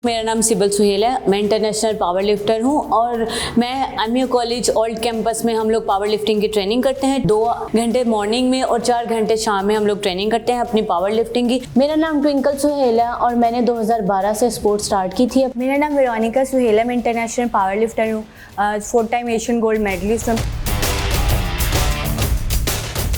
मेरा नाम सिबल सुहेल है। मैं इंटरनेशनल पावर लिफ्टर हूँ और मैं एमयू कॉलेज ओल्ड कैंपस में हम लोग पावर लिफ्टिंग की ट्रेनिंग करते हैं। 2 घंटे मॉर्निंग में और 4 घंटे शाम में हम लोग ट्रेनिंग करते हैं अपनी पावर लिफ्टिंग की। मेरा नाम ट्विंकल सुहेल है और मैंने 2012 से स्पोर्ट स्टार्ट की थी। मेरा नाम वेरोनिका सुहेल है। मैं इंटरनेशनल पावर लिफ्टर हूँ, 4 टाइम एशियन गोल्ड मेडलिस्ट हूँ।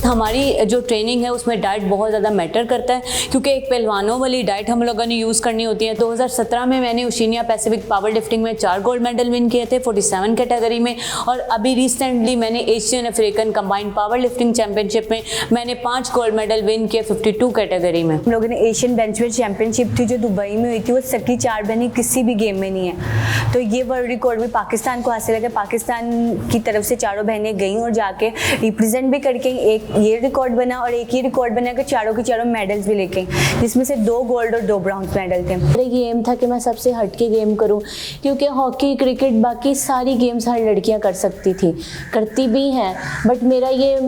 हमारी जो ट्रेनिंग है उसमें डाइट बहुत ज़्यादा मैटर करता है क्योंकि एक पहलवानों वाली डाइट हम लोगों ने यूज़ करनी होती है। 2017 में मैंने ओशिनिया पैसिफिक पावर लिफ्टिंग में 4 गोल्ड मेडल विन किए थे 47 कैटेगरी में, और अभी रिसेंटली मैंने Asian African combined power lifting championship में मैंने 5 गोल्ड मेडल विन किए 52 कैटेगरी में। हम लोगों ने एशियन बेंचवेट चैंपियनशिप थी जो दुबई में हुई थी, वो सकी 4 बनी किसी भी गेम में नहीं है। तो ये वर्ल्ड रिकॉर्ड भी पाकिस्तान को हासिल है। पाकिस्तान की तरफ से चारों बहनें गई और जाके रिप्रेजेंट भी करके एक ये रिकॉर्ड बना और एक ही रिकॉर्ड बना कि चारों के चारों मेडल्स भी लेके, जिसमें से 2 गोल्ड और 2 ब्रॉन्ज मेडल थे। मेरा ये एम था कि मैं सबसे हट के गेम करूं, क्योंकि हॉकी, क्रिकेट, बाकी सारी गेम्स हर लड़कियां कर सकती थी, करती भी हैं, बट मेरा ये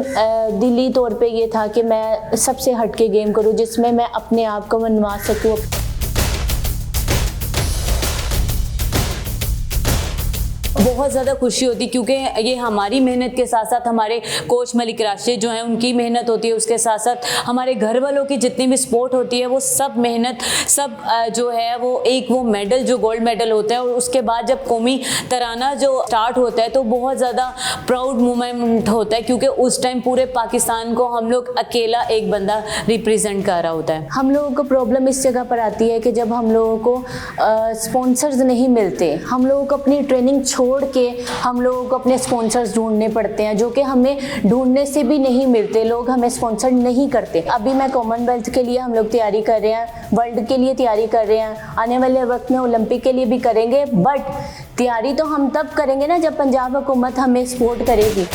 दिली तौर पे ये था कि मैं सबसे हट के गेम करूं जिसमें मैं अपने आप को मनवा सकूं। बहुत ज़्यादा खुशी होती क्योंकि ये हमारी मेहनत के साथ साथ हमारे कोच मलिक राशिद जो हैं उनकी मेहनत होती है, उसके साथ साथ हमारे घर वालों की जितनी भी सपोर्ट होती है, वो सब मेहनत सब जो है वो मेडल जो गोल्ड मेडल होता है, और उसके बाद जब कौमी तराना जो स्टार्ट होता है तो बहुत ज़्यादा प्राउड मोमेंट होता है क्योंकि उस टाइम पूरे पाकिस्तान को हम लोग अकेला एक बंदा रिप्रेजेंट कर रहा होता है। हम लोगों को प्रॉब्लम इस जगह पर आती है कि जब हम लोगों को स्पॉन्सर्स नहीं मिलते, हम लोगों को अपनी ट्रेनिंग छोड़ के हम लोगों को अपने स्पॉन्सर्स ढूंढने पड़ते हैं, जो कि हमें ढूंढने से भी नहीं मिलते, लोग हमें स्पॉन्सर नहीं करते। अभी मैं कॉमनवेल्थ के लिए हम लोग तैयारी कर रहे हैं, वर्ल्ड के लिए तैयारी कर रहे हैं, आने वाले वक्त में ओलंपिक के लिए भी करेंगे, बट तैयारी तो हम तब करेंगे ना जब पंजाब हुकूमत हमें सपोर्ट करेगी।